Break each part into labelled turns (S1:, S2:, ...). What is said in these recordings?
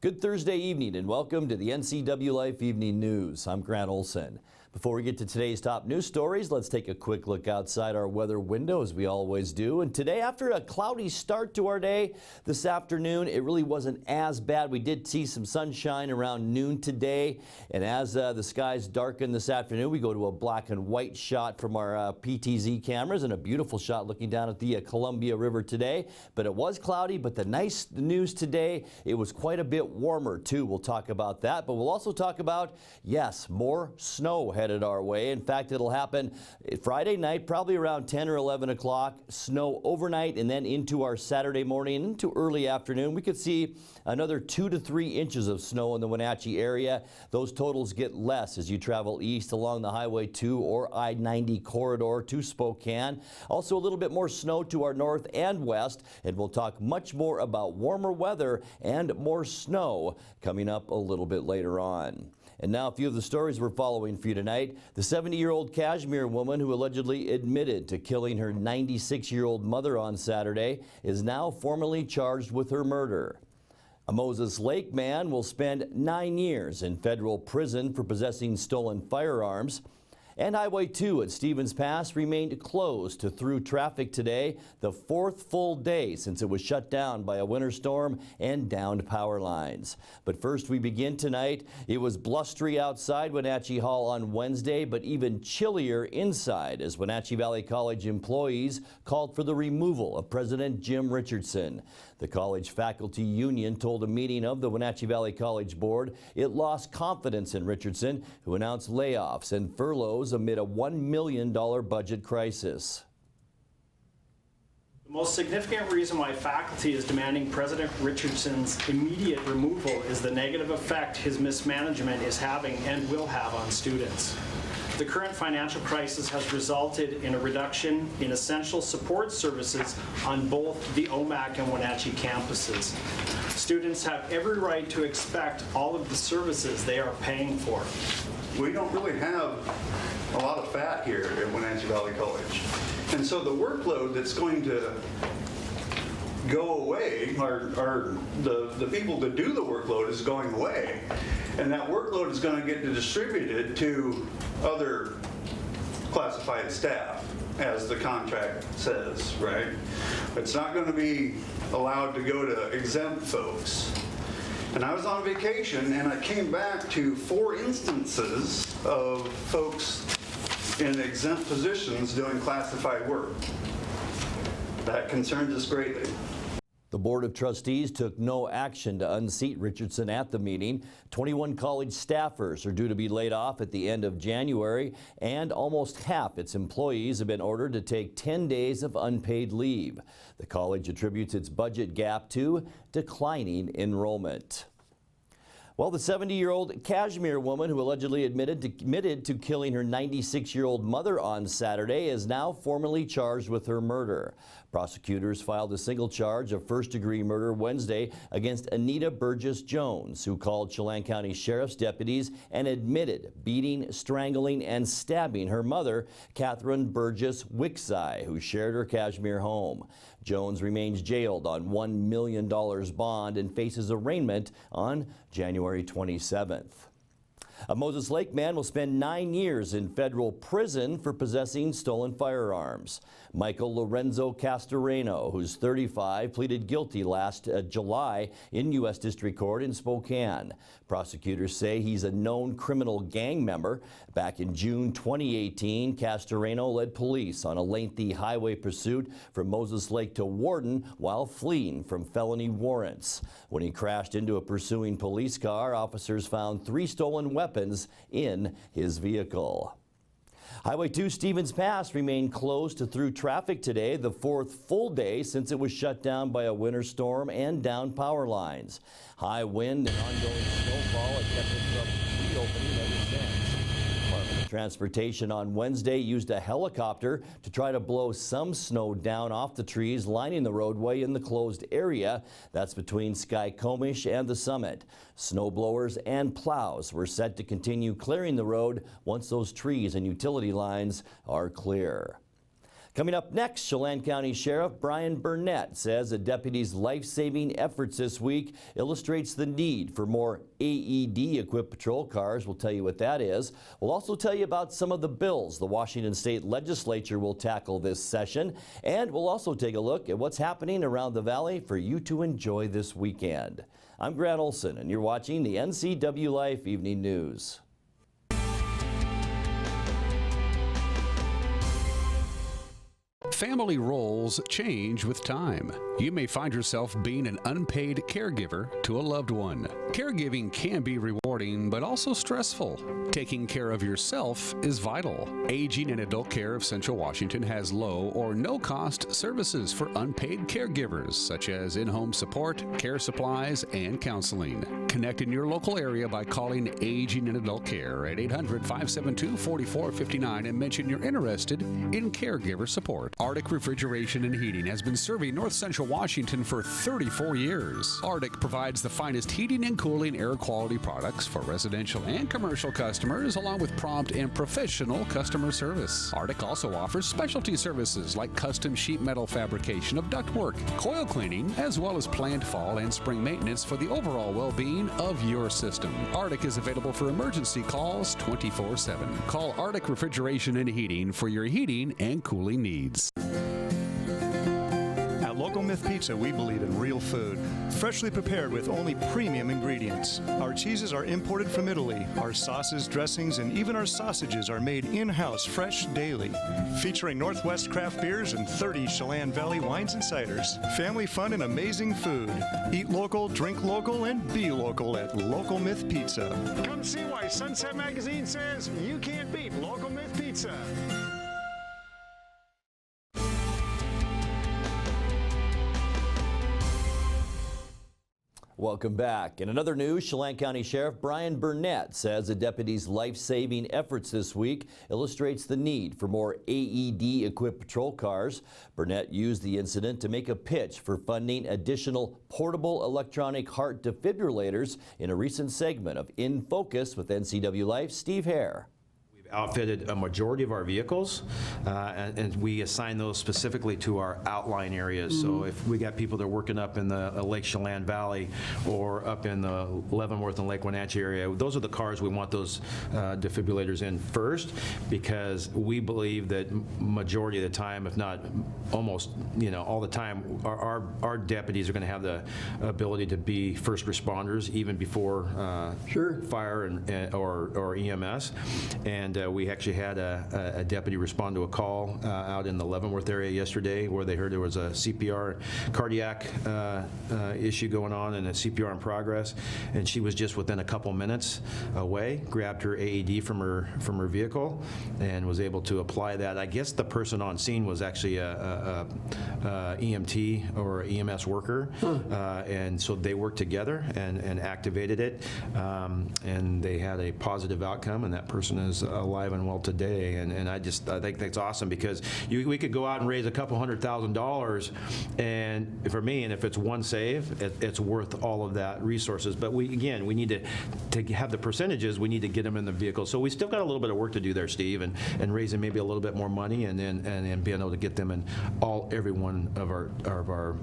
S1: Good Thursday evening and welcome to the NCWLIFE Evening News. I'm Grant Olson. Before we get to today's top news stories, let's take a quick look outside our weather window as we always do. And today, after a cloudy start to our day this afternoon, it really wasn't as bad. We did see some sunshine around noon today. And as the skies darken this afternoon, we go to a black and white shot from our PTZ cameras and a beautiful shot looking down at the Columbia River today. But it was cloudy, but the nice news today, it was quite a bit warmer too. We'll talk about that, but we'll also talk about, yes, more snow headed our way. In fact, it'll happen Friday night, probably around 10 or 11 o'clock, snow overnight and then into our Saturday morning and into early afternoon. We could see another 2 to 3 inches of snow in the Wenatchee area. Those totals get less as you travel east along the Highway 2 or I-90 corridor to Spokane. Also a little bit more snow to our north and west, and we'll talk much more about warmer weather and more snow coming up a little bit later on. And now a few of the stories we're following for you tonight. The 70-year-old Kashmir woman who allegedly admitted to killing her 96-year-old mother on Saturday is now formally charged with her murder. A Moses Lake man will spend 9 years in federal prison for possessing stolen firearms. And Highway 2 at Stevens Pass remained closed to through traffic today, the 4th full day since it was shut down by a winter storm and downed power lines. But first we begin tonight. It was blustery outside Wenatchee Hall on Wednesday, but even chillier inside as Wenatchee Valley College employees called for the removal of President Jim Richardson. The college faculty union told a meeting of the Wenatchee Valley College board it lost confidence in Richardson, who announced layoffs and furloughs amid a $1 million budget crisis.
S2: The most significant reason why faculty is demanding President Richardson's immediate removal is the negative effect his mismanagement is having and will have on students. The current financial crisis has resulted in a reduction in essential support services on both the OMAC and Wenatchee campuses. Students have every right to expect all of the services they are paying for.
S3: We don't really have a lot of fat here at Wenatchee Valley College. And so the workload that's going to go away, or the people that do the workload is going away. And that workload is going to get distributed to other classified staff, as the contract says, right? It's not going to be allowed to go to exempt folks. And I was on vacation and I came back to 4 instances of folks in exempt positions doing classified work. That concerns us greatly.
S1: The Board of Trustees took no action to unseat Richardson at the meeting. 21 college staffers are due to be laid off at the end of January, and almost half its employees have been ordered to take 10 days of unpaid leave. The college attributes its budget gap to declining enrollment. Well, the 70-year-old Kashmir woman who allegedly admitted to killing her 96-year-old mother on Saturday is now formally charged with her murder. Prosecutors filed a single charge of first-degree murder Wednesday against Anita Burgess Jones, who called Chelan County Sheriff's deputies and admitted beating, strangling, and stabbing her mother, Catherine Burgess Wixai, who shared her Kashmir home. Jones remains jailed on $1 million bond and faces arraignment on January 27th. A Moses Lake man will spend 9 years in federal prison for possessing stolen firearms. Michael Lorenzo Castoreno, who's 35, pleaded guilty last July in U.S. District Court in Spokane. Prosecutors say he's a known criminal gang member. Back in June 2018, Castoreno led police on a lengthy highway pursuit from Moses Lake to Warden while fleeing from felony warrants. When he crashed into a pursuing police car, officers found 3 stolen weapons in his vehicle. Highway 2 Stevens Pass remained closed to through traffic today, the 4th full day since it was shut down by a winter storm and downed power lines. High wind and ongoing snowfall have kept it from reopening ever since. Department of Transportation on Wednesday used a helicopter to try to blow some snow down off the trees lining the roadway in the closed area. That's between Skykomish and the summit. Snow blowers and plows were set to continue clearing the road once those trees and utility lines are clear. Coming up next, Chelan County Sheriff Brian Burnett says a deputy's life-saving efforts this week illustrates the need for more AED-equipped patrol cars. We'll tell you what that is. We'll also tell you about some of the bills the Washington State Legislature will tackle this session. And we'll also take a look at what's happening around the valley for you to enjoy this weekend. I'm Grant Olson, and you're watching the NCWLIFE Evening News.
S4: Family roles change with time. You may find yourself being an unpaid caregiver to a loved one. Caregiving can be rewarding, but also stressful. Taking care of yourself is vital. Aging and Adult Care of Central Washington has low or no cost services for unpaid caregivers, such as in-home support, care supplies, and counseling. Connect in your local area by calling Aging and Adult Care at 800-572-4459 and mention you're interested in caregiver support. Arctic Refrigeration and Heating has been serving North Central Washington for 34 years. Arctic provides the finest heating and cooling air quality products for residential and commercial customers, along with prompt and professional customer service. Arctic also offers specialty services like custom sheet metal fabrication of ductwork, coil cleaning, as well as planned fall and spring maintenance for the overall well-being of your system. Arctic is available for emergency calls 24/7. Call Arctic Refrigeration and Heating for your heating and cooling needs.
S5: At Local Myth Pizza, we believe in real food, freshly prepared with only premium ingredients. Our cheeses are imported from Italy. Our sauces, dressings, and even our sausages are made in-house fresh daily. Featuring Northwest craft beers and 30 Chelan Valley wines and ciders. Family fun and amazing food. Eat local, drink local, and be local at Local Myth Pizza.
S6: Come see why Sunset Magazine says you can't beat Local Myth Pizza.
S1: Welcome back. In another news, Chelan County Sheriff Brian Burnett says a deputy's life-saving efforts this week illustrates the need for more AED-equipped patrol cars. Burnett used the incident to make a pitch for funding additional portable electronic heart defibrillators in a recent segment of In Focus with NCWLIFE Steve Hare.
S7: Outfitted a majority of our vehicles, and we assign those specifically to our outlying areas. So if we got people that are working up in the Lake Chelan Valley or up in the Leavenworth and Lake Wenatchee area, those are the cars we want those defibrillators in first, because we believe that majority of the time, if not almost, all the time, our deputies are going to have the ability to be first responders even before fire or EMS. And we actually had a deputy respond to a call out in the Leavenworth area yesterday where they heard there was a CPR cardiac issue going on and a CPR in progress, and she was just within a couple minutes away, grabbed her AED from her vehicle and was able to apply that. I guess the person on scene was actually a EMT or EMS worker, and so they worked together and activated it, and they had a positive outcome, and that person is alive and well today. And I think that's awesome, because we could go out and raise a couple $100,000, and for me, and if it's one save, it's worth all of that resources. But we need to have the percentages. We need to get them in the vehicle. So we still got a little bit of work to do there, Steve, and raising maybe a little bit more money, and then being able to get them in every one of our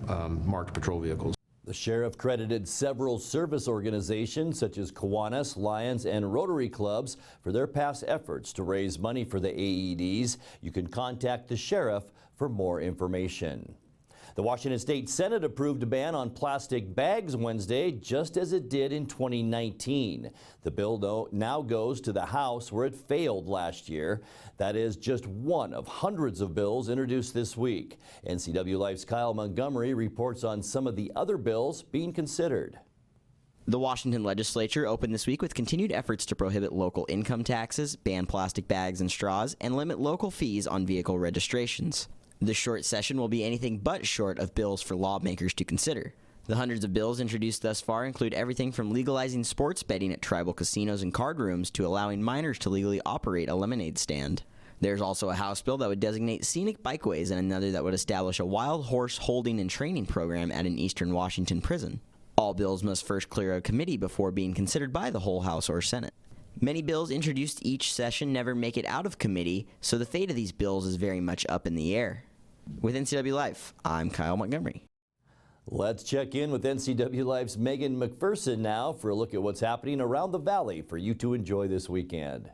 S7: marked patrol vehicles.
S1: The sheriff credited several service organizations such as Kiwanis, Lions, and Rotary Clubs for their past efforts to raise money for the AEDs. You can contact the sheriff for more information. The Washington State Senate approved a ban on plastic bags Wednesday, just as it did in 2019. The bill now goes to the House, where it failed last year. That is just one of hundreds of bills introduced this week. NCWLIFE's Kyle Montgomery reports on some of the other bills being considered.
S8: The Washington legislature opened this week with continued efforts to prohibit local income taxes, ban plastic bags and straws, and limit local fees on vehicle registrations. The short session will be anything but short of bills for lawmakers to consider. The hundreds of bills introduced thus far include everything from legalizing sports betting at tribal casinos and card rooms to allowing minors to legally operate a lemonade stand. There's also a House bill that would designate scenic bikeways and another that would establish a wild horse holding and training program at an Eastern Washington prison. All bills must first clear a committee before being considered by the whole House or Senate. Many bills introduced each session never make it out of committee, so the fate of these bills is very much up in the air. With NCW Life, I'm Kyle Montgomery.
S1: Let's check in with NCW Life's Megan McPherson now for a look at what's happening around the valley for you to enjoy this weekend.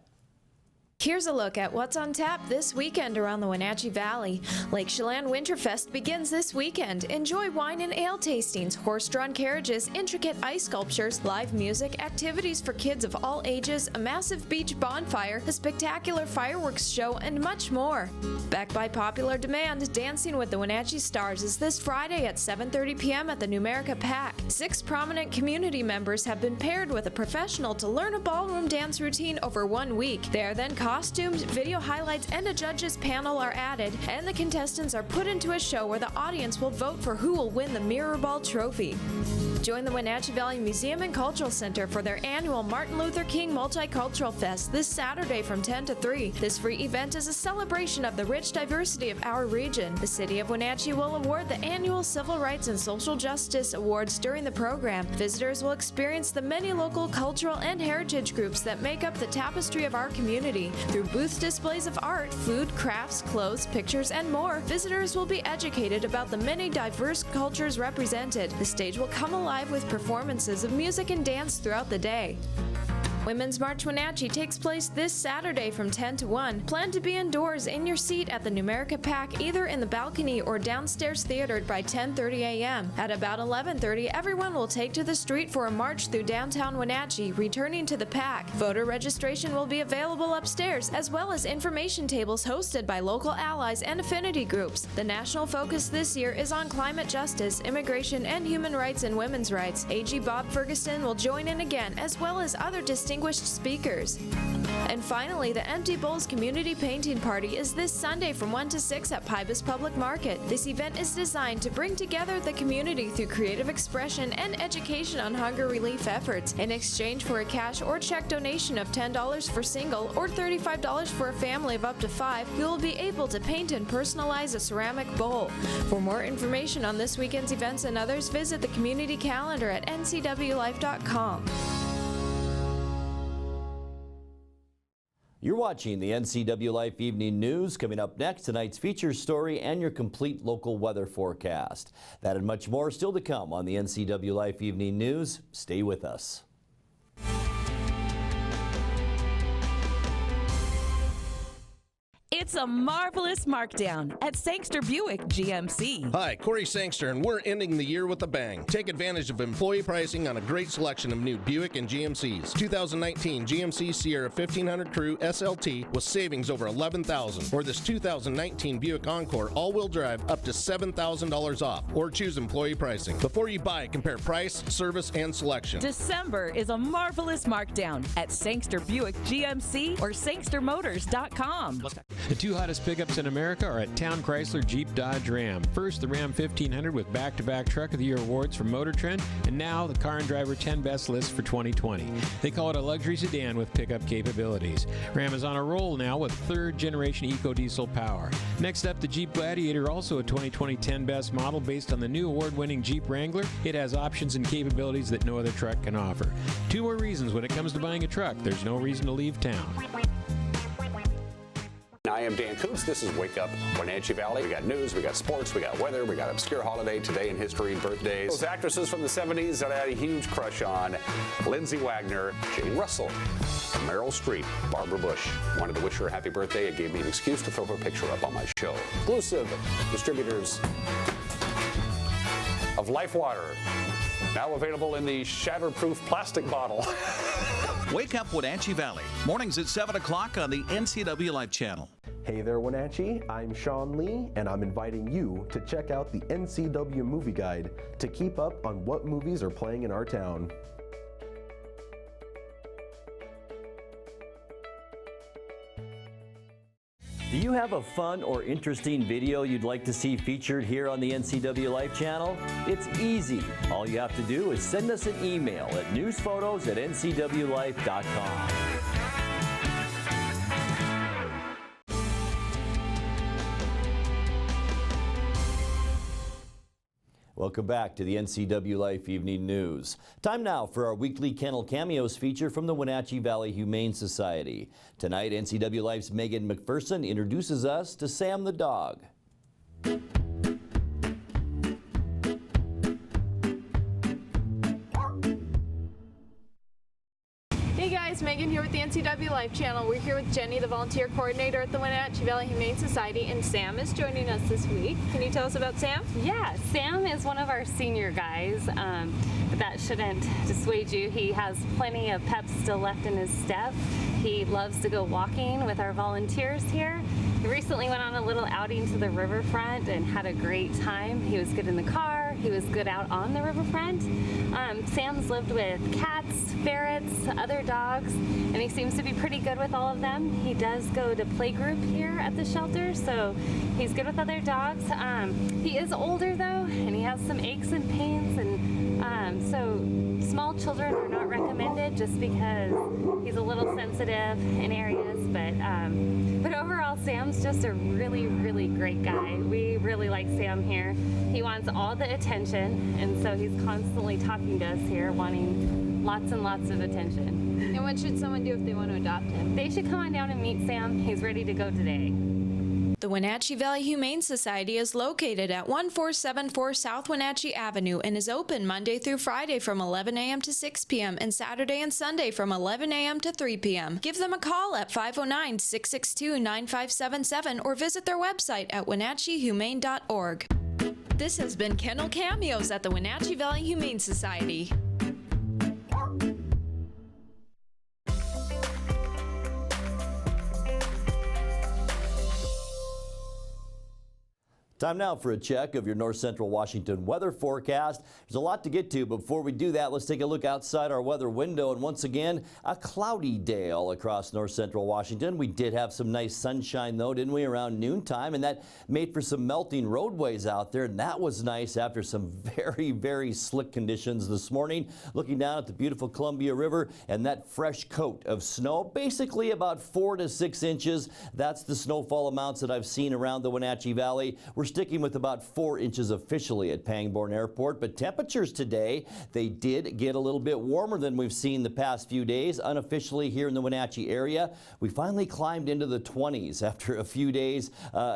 S9: Here's a look at what's on tap this weekend around the Wenatchee Valley. Lake Chelan Winterfest begins this weekend. Enjoy wine and ale tastings, horse-drawn carriages, intricate ice sculptures, live music, activities for kids of all ages, a massive beach bonfire, a spectacular fireworks show, and much more. Backed by popular demand, Dancing with the Wenatchee Stars is this Friday at 7:30 p.m. at the Numerica Pack. 6 prominent community members have been paired with a professional to learn a ballroom dance routine over 1 week. They are then costumes, video highlights, and a judges panel are added, and the contestants are put into a show where the audience will vote for who will win the Mirror Ball Trophy. Join the Wenatchee Valley Museum and Cultural Center for their annual Martin Luther King Multicultural Fest this Saturday from 10 to 3. This free event is a celebration of the rich diversity of our region. The City of Wenatchee will award the annual Civil Rights and Social Justice Awards during the program. Visitors will experience the many local cultural and heritage groups that make up the tapestry of our community. Through booth displays of art, food, crafts, clothes, pictures, and more, visitors will be educated about the many diverse cultures represented. The stage will come alive with performances of music and dance throughout the day. Women's March Wenatchee takes place this Saturday from 10 to 1. Plan to be indoors in your seat at the Numerica Pack, either in the balcony or downstairs theater by 10:30 a.m. At about 11:30, everyone will take to the street for a march through downtown Wenatchee, returning to the Pack. Voter registration will be available upstairs, as well as information tables hosted by local allies and affinity groups. The national focus this year is on climate justice, immigration, and human rights and women's rights. AG Bob Ferguson will join in again, as well as other distinguished speakers. And finally, the Empty Bowls Community Painting Party is this Sunday from 1 to 6 at Pybus Public Market. This event is designed to bring together the community through creative expression and education on hunger relief efforts. In exchange for a cash or check donation of $10 for single or $35 for a family of up to 5, you will be able to paint and personalize a ceramic bowl. For more information on this weekend's events and others, visit the community calendar at ncwlife.com.
S1: You're watching the NCW Life Evening News. Coming up next, tonight's feature story and your complete local weather forecast. That and much more still to come on the NCW Life Evening News. Stay with us.
S10: It's a marvelous markdown at Sangster Buick GMC.
S11: Hi, Corey Sangster, and we're ending the year with a bang. Take advantage of employee pricing on a great selection of new Buick and GMCs. 2019 GMC Sierra 1500 Crew SLT with savings over $11,000. Or this 2019 Buick Encore all-wheel drive up to $7,000 off. Or choose employee pricing. Before you buy, compare price, service, and selection.
S10: December is a marvelous markdown at Sangster Buick GMC or sangstermotors.com.
S12: The 2 hottest pickups in America are at Town Chrysler Jeep Dodge Ram. First, the Ram 1500 with back-to-back Truck of the Year awards from Motor Trend, and now the Car and Driver 10 Best list for 2020. They call it a luxury sedan with pickup capabilities. Ram is on a roll now with 3rd-generation EcoDiesel power. Next up, the Jeep Gladiator, also a 2020 10 Best model based on the new award-winning Jeep Wrangler. It has options and capabilities that no other truck can offer. 2 more reasons when it comes to buying a truck. There's no reason to leave town.
S13: I am Dan Coots. This is Wake Up Wenatchee Valley. We got news, we got sports, we got weather, we got obscure holiday, today in history, birthdays. Those actresses from the 70s that I had a huge crush on: Lindsay Wagner, Jane Russell, Meryl Streep, Barbara Bush. Wanted to wish her a happy birthday. It gave me an excuse to throw her picture up on my show. Exclusive distributors of Life Water, now available in the shatterproof plastic bottle.
S14: Wake Up Wenatchee Valley, mornings at 7 o'clock on the NCW Life channel.
S15: Hey there, Wenatchee. I'm Sean Lee, and I'm inviting you to check out the NCW Movie Guide to keep up on what movies are playing in our town.
S1: Do you have a fun or interesting video you'd like to see featured here on the NCW Life channel? It's easy. All you have to do is send us an email at newsphotos@ncwlife.com. Welcome back to the NCW Life Evening News. Time now for our weekly Kennel Cameos feature from the Wenatchee Valley Humane Society. Tonight, NCW Life's Megan McPherson introduces us to Sam the dog.
S16: Hey guys, Megan here with the NCWLIFE channel. We're here with Jenny, the volunteer coordinator at the Wenatchee Valley Humane Society, and Sam is joining us this week. Can you tell us about Sam?
S17: Yeah, Sam is one of our senior guys, but that shouldn't dissuade you. He has plenty of peps still left in his step. He loves to go walking with our volunteers here. He recently went on a little outing to the riverfront and had a great time. He was good in the car. He was good out on the riverfront. Sam's lived with cats, ferrets, other dogs, and he seems to be pretty good with all of them. He does go to playgroup here at the shelter, so he's good with other dogs. He is older though, and he has some aches and pains, and so small children are not recommended just because he's a little sensitive in areas, but overall Sam's just a really, really great guy. We really like Sam here. He wants all the attention, and so he's constantly talking to us here, wanting lots and lots of attention.
S16: And what should someone do if they want to adopt him?
S17: They should come on down and meet Sam. He's ready to go today.
S9: The Wenatchee Valley Humane Society is located at 1474 South Wenatchee Avenue and is open Monday through Friday from 11 a.m. to 6 p.m. and Saturday and Sunday from 11 a.m. to 3 p.m. Give them a call at 509-662-9577 or visit their website at wenatcheehumane.org. This has been Kennel Cameos at the Wenatchee Valley Humane Society.
S1: Time now for a check of your North Central Washington weather forecast. There's a lot to get to, but before we do that, let's take a look outside our weather window. And once again, a cloudy day all across North Central Washington. We did have some nice sunshine though, didn't we, around noontime, and that made for some melting roadways out there, and that was nice after some very, very slick conditions this morning. Looking down at the beautiful Columbia River and that fresh coat of snow, basically about 4 to 6 inches. That's the snowfall amounts that I've seen around the Wenatchee Valley. We're sticking with about 4 inches officially at Pangborn Airport, but temperatures today, they did get a little bit warmer than we've seen the past few days. Unofficially here in the Wenatchee area, we finally climbed into the 20s after a few days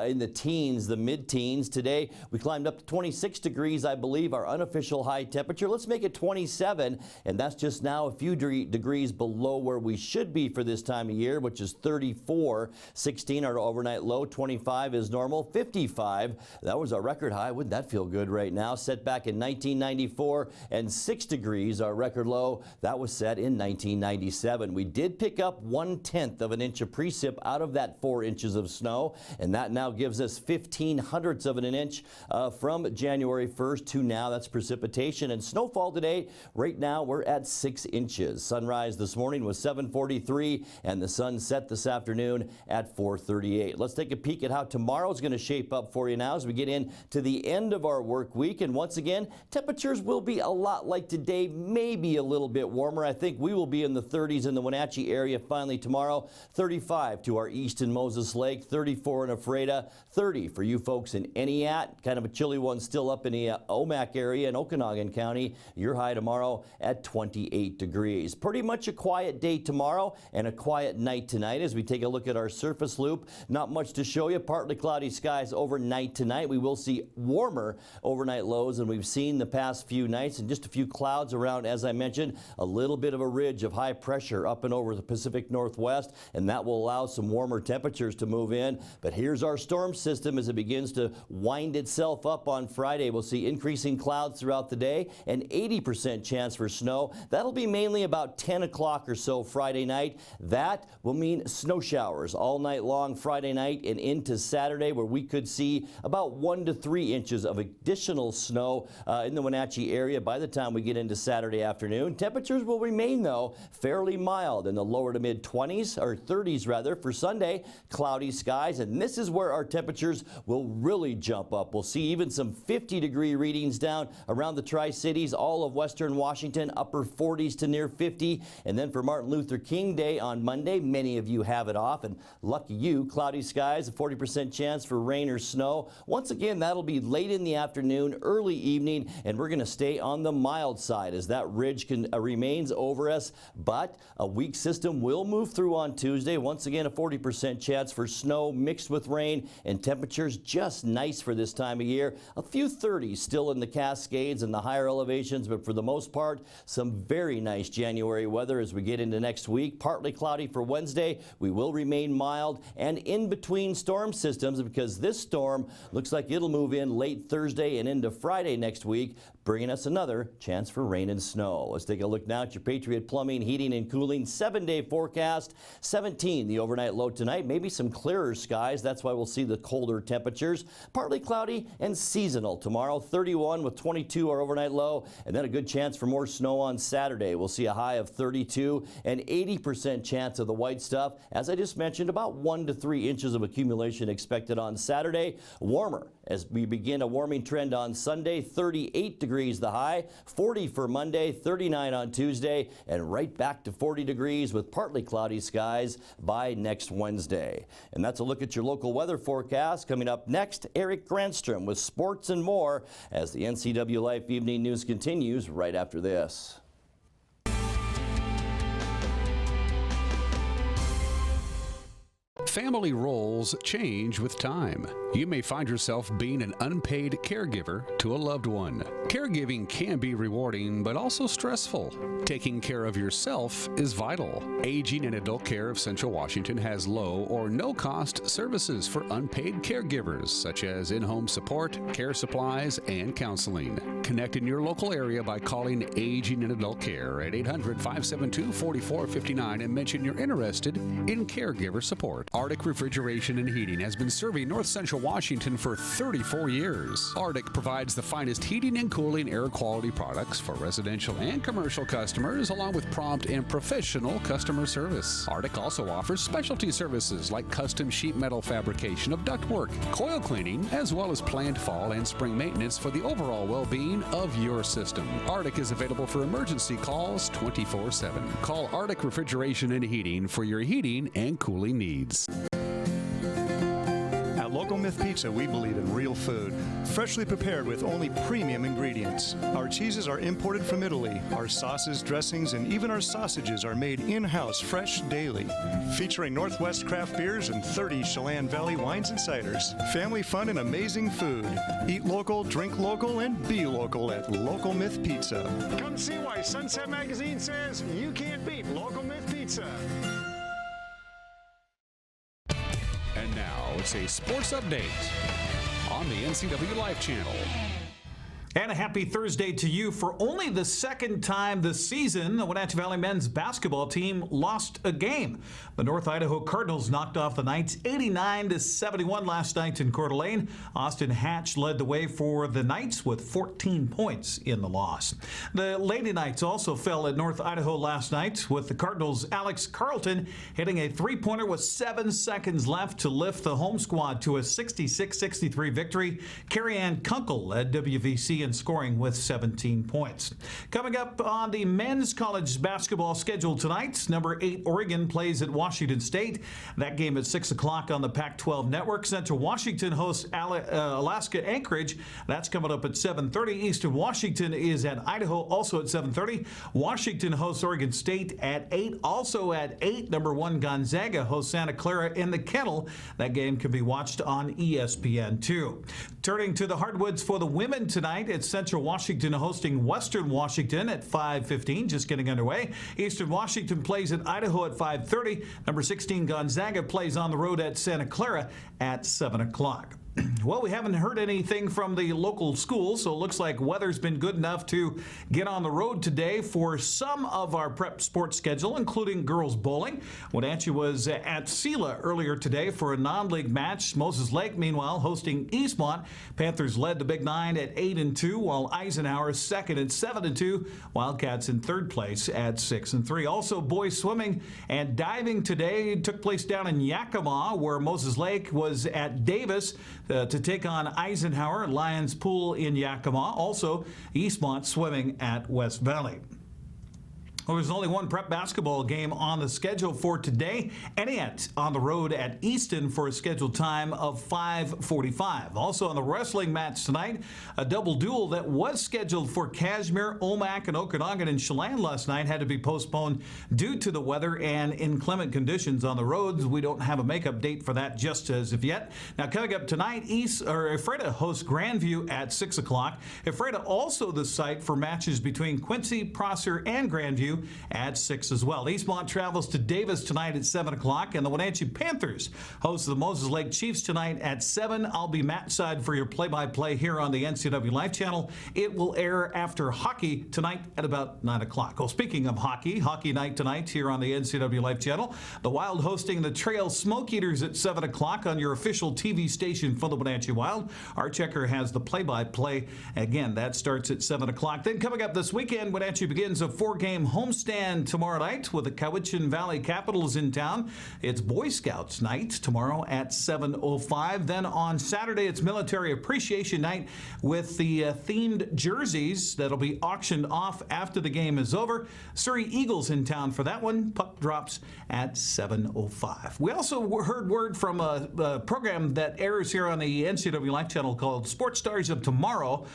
S1: in the teens, the mid-teens. Today, we climbed up to 26 degrees, I believe, our unofficial high temperature. Let's make it 27, and that's just now a few degrees below where we should be for this time of year, which is 34. 16 our overnight low, 25 is normal, 55. That was our record high. Wouldn't that feel good right now? Set back in 1994, and 6 degrees, our record low. That was set in 1997. We did pick up 1/10 of an inch of precip out of that 4 inches of snow, and that now gives us 0.15 of an inch from January 1st to now. That's precipitation and snowfall today. Right now, we're at 6 inches. Sunrise this morning was 7:43, and the sun set this afternoon at 4:38. Let's take a peek at how tomorrow's going to shape up for you now as we get in to the end of our work week. And once again, temperatures will be a lot like today, maybe a little bit warmer. I think we will be in the 30s in the Wenatchee area finally tomorrow. 35 to our east in Moses Lake, 34 in Ephrata, 30 for you folks in Eniat. Kind of a chilly one still up in the Omak area in Okanagan County. Your high tomorrow at 28 degrees. Pretty much a quiet day tomorrow and a quiet night tonight as we take a look at our surface loop. Not much to show you. Partly cloudy skies overnight tonight. We will see warmer overnight lows than we've seen the past few nights, and just a few clouds around, as I mentioned, a little bit of a ridge of high pressure up and over the Pacific Northwest, and that will allow some warmer temperatures to move in. But here's our storm system as it begins to wind itself up on Friday. We'll see increasing clouds throughout the day, an 80% chance for snow. That'll be mainly about 10 o'clock or so Friday night. That will mean snow showers all night long Friday night and into Saturday, where we could see about 1 to 3 inches of additional snow in the Wenatchee area by the time we get into Saturday afternoon. Temperatures will remain, though, fairly mild in the lower to mid 20s, or 30s rather, for Sunday. Cloudy skies, and this is where our temperatures will really jump up. We'll see even some 50-degree readings down around the Tri-Cities, all of western Washington, upper 40s to near 50. And then for Martin Luther King Day on Monday, many of you have it off, and lucky you, cloudy skies, a 40% chance for rain or snow Once again, that'll be late in the afternoon, early evening, and we're going to stay on the mild side as that ridge remains over us. But a weak system will move through on Tuesday. Once again, a 40% chance for snow mixed with rain, and temperatures just nice for this time of year. A few 30s still in the Cascades and the higher elevations, but for the most part, some very nice January weather as we get into next week. Partly cloudy for Wednesday. We will remain mild and in between storm systems because this storm looks like it'll move in late Thursday and into Friday next week, bringing us another chance for rain and snow. Let's take a look now at your Patriot Plumbing, Heating and Cooling 7-day forecast. 17 the overnight low tonight, maybe some clearer skies. That's why we'll see the colder temperatures. Partly cloudy and seasonal tomorrow. 31 with 22 our overnight low, and then a good chance for more snow on Saturday. We'll see a high of 32 and 80% chance of the white stuff. As I just mentioned, about 1 to 3 inches of accumulation expected on Saturday. Warmer as we begin a warming trend on Sunday. 38 degrees the high, 40 for Monday, 39 on Tuesday, and right back to 40 degrees with partly cloudy skies by next Wednesday. And that's a look at your local weather forecast. Coming up next, Eric Granstrom with sports and more as the NCWLIFE Evening News continues right after this.
S4: Family roles change with time. You may find yourself being an unpaid caregiver to a loved one. Caregiving can be rewarding, but also stressful. Taking care of yourself is vital. Aging and Adult Care of Central Washington has low or no cost services for unpaid caregivers, such as in-home support, care supplies, and counseling. Connect in your local area by calling Aging and Adult Care at 800-572-4459 and mention you're interested in caregiver support. Arctic Refrigeration and Heating has been serving North Central Washington for 34 years. Arctic provides the finest heating and cooling air quality products for residential and commercial customers, along with prompt and professional customer service. Arctic also offers specialty services like custom sheet metal fabrication of ductwork, coil cleaning, as well as planned fall and spring maintenance for the overall well-being of your system. Arctic is available for emergency calls 24/7. Call Arctic Refrigeration and Heating for your heating and cooling needs.
S5: At Local Myth Pizza, we believe in real food, freshly prepared with only premium ingredients. Our cheeses are imported from Italy. Our sauces, dressings, and even our sausages are made in-house fresh daily. Featuring Northwest craft beers and 30 Chelan Valley wines and ciders. Family fun and amazing food. Eat local, drink local, and be local at Local Myth Pizza.
S6: Come see why Sunset Magazine says you can't beat Local Myth Pizza.
S4: And now it's a sports update on the NCWLIFE channel.
S18: And a happy Thursday to you. For only the second time this season, the Wenatchee Valley men's basketball team lost a game. The North Idaho Cardinals knocked off the Knights 89-71 last night in Coeur d'Alene. Austin Hatch led the way for the Knights with 14 points in the loss. The Lady Knights also fell at North Idaho last night, with the Cardinals' Alex Carlton hitting a three-pointer with 7 seconds left to lift the home squad to a 66-63 victory. Carrie Ann Kunkel led WVC in scoring with 17 points. Coming up on the men's college basketball schedule tonight, number 8 Oregon plays at Washington State. That game at 6 o'clock on the Pac-12 network. Central Washington hosts Alaska Anchorage. That's coming up at 7:30. Eastern Washington is at Idaho, also at 7:30. Washington hosts Oregon State at 8. Also at 8, number 1 Gonzaga hosts Santa Clara in the Kennel. That game can be watched on ESPN2. Turning to the hardwoods for the women tonight, it's Central Washington hosting Western Washington at 5:15, just getting underway. Eastern Washington plays at Idaho at 5:30. Number 16 Gonzaga plays on the road at Santa Clara at 7 o'clock. Well, we haven't heard anything from the local schools, so it looks like weather's been good enough to get on the road today for some of our prep sports schedule, including girls bowling. Wenatchee was at Sela earlier today for a non-league match. Moses Lake, meanwhile, hosting Eastmont. Panthers led the Big Nine at 8-2, while Eisenhower second at 7-2. Wildcats in third place at 6-3. Also, boys swimming and diving today took place down in Yakima, where Moses Lake was at Davis to take on Eisenhower. Lions Pool in Yakima. Also, Eastmont swimming at West Valley. Well, there's only one prep basketball game on the schedule for today. Entiat on the road at Easton for a scheduled time of 5:45. Also on the wrestling match tonight, a double duel that was scheduled for Kashmir, Omak, and Okanagan and Chelan last night had to be postponed due to the weather and inclement conditions on the roads. We don't have a makeup date for that just as of yet. Now coming up tonight, Ephrata hosts Grandview at 6 o'clock. Ephrata also the site for matches between Quincy, Prosser, and Grandview at 6 as well. Eastmont travels to Davis tonight at 7 o'clock, and the Wenatchee Panthers host the Moses Lake Chiefs tonight at 7. I'll be Matt Side for your play-by-play here on the NCWLIFE channel. It will air after hockey tonight at about 9 o'clock. Well, speaking of hockey night tonight here on the NCWLIFE channel. The Wild hosting the Trail Smoke Eaters at 7 o'clock on your official TV station for the Wenatchee Wild. Our checker has the play-by-play. Again, that starts at 7 o'clock. Then coming up this weekend, Wenatchee begins a 4-game homestand tomorrow night with the Cowichan Valley Capitals in town. It's Boy Scouts night tomorrow at 7:05. Then on Saturday, it's Military Appreciation Night with the themed jerseys that'll be auctioned off after the game is over. Surrey Eagles in town for that one. Puck drops at 7:05. We also heard word from a program that airs here on the NCWLIFE channel called Sports Stars of Tomorrow.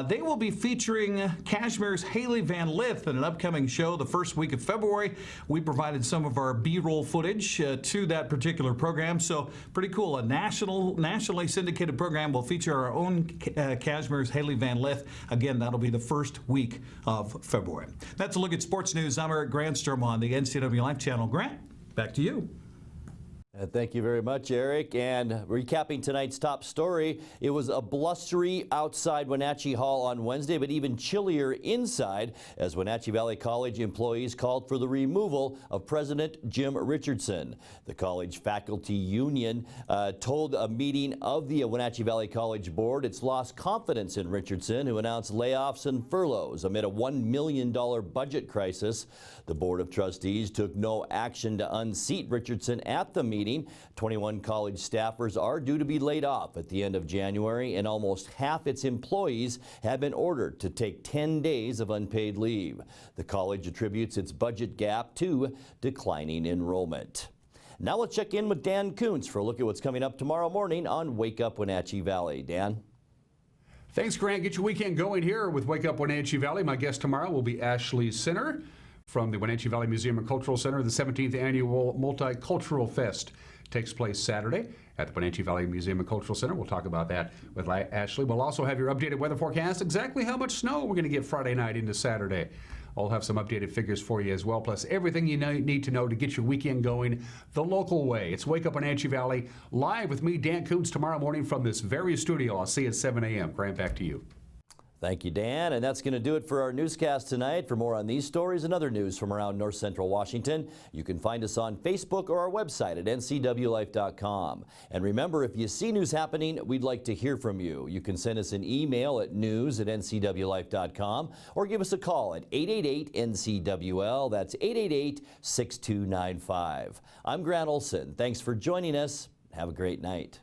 S18: They will be featuring Kashmir's Haley Van Lith in an upcoming show the first week of February. We provided some of our B-roll footage to that particular program, so pretty cool. A nationally syndicated program will feature our own Kashmir's Haley Van Lith. Again, that'll be the first week of February. That's a look at sports news. I'm Eric Grandstrom on the NCWLIFE channel. Grant, back to you.
S1: Thank you very much, Eric. And recapping tonight's top story, it was a blustery outside Wenatchee Hall on Wednesday, but even chillier inside as Wenatchee Valley College employees called for the removal of President Jim Richardson. The college faculty union told a meeting of the Wenatchee Valley College board it's lost confidence in Richardson, who announced layoffs and furloughs amid a $1 million budget crisis. The Board of Trustees took no action to unseat Richardson at the meeting. 21 college staffers are due to be laid off at the end of January, and almost half its employees have been ordered to take 10 days of unpaid leave. The college attributes its budget gap to declining enrollment. Now let's check in with Dan Kuntz for a look at what's coming up tomorrow morning on Wake Up Wenatchee Valley. Dan?
S19: Thanks, Grant. Get your weekend going here with Wake Up Wenatchee Valley. My guest tomorrow will be Ashley Sinner from the Wenatchee Valley Museum and Cultural Center. The 17th Annual Multicultural Fest takes place Saturday at the Wenatchee Valley Museum and Cultural Center. We'll talk about that with Ashley. We'll also have your updated weather forecast, exactly how much snow we're going to get Friday night into Saturday. I'll have some updated figures for you as well, plus everything you need to know to get your weekend going the local way. It's Wake Up Wenatchee Valley, live with me, Dan Kuntz, tomorrow morning from this very studio. I'll see you at 7 a.m. Grant, back to you.
S1: Thank you, Dan. And that's going to do it for our newscast tonight. For more on these stories and other news from around North Central Washington, you can find us on Facebook or our website at ncwlife.com. And remember, if you see news happening, we'd like to hear from you. You can send us an email at news@ncwlife.com or give us a call at 888-NCWL. That's 888-6295. I'm Grant Olson. Thanks for joining us. Have a great night.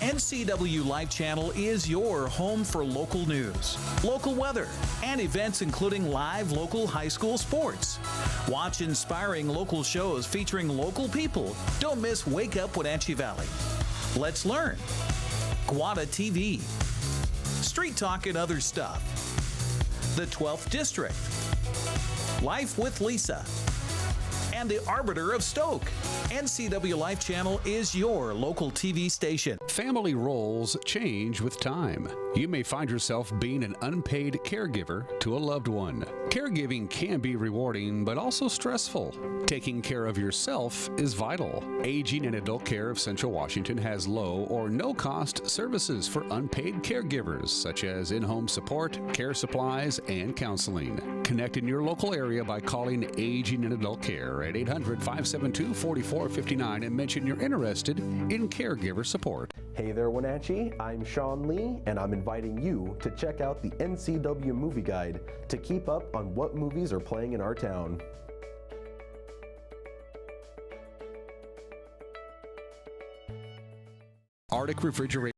S14: NCWLIFE channel is your home for local news, local weather, and events including live local high school sports. Watch inspiring local shows featuring local people. Don't miss Wake Up Wenatchee Valley. Let's learn. Guada TV. Street Talk and Other Stuff. The 12th District. Life with Lisa. And the Arbiter of Stoke. NCWLIFE channel is your local TV station.
S4: Family roles change with time. You may find yourself being an unpaid caregiver to a loved one. Caregiving can be rewarding, but also stressful. Taking care of yourself is vital. Aging and Adult Care of Central Washington has low or no cost services for unpaid caregivers, such as in-home support, care supplies, and counseling. Connect in your local area by calling Aging and Adult Care at at 800-572-4459 and mention you're interested in caregiver support.
S15: Hey there, Wenatchee. I'm Sean Lee, and I'm inviting you to check out the NCW Movie Guide to keep up on what movies are playing in our town.
S4: Arctic Refrigeration.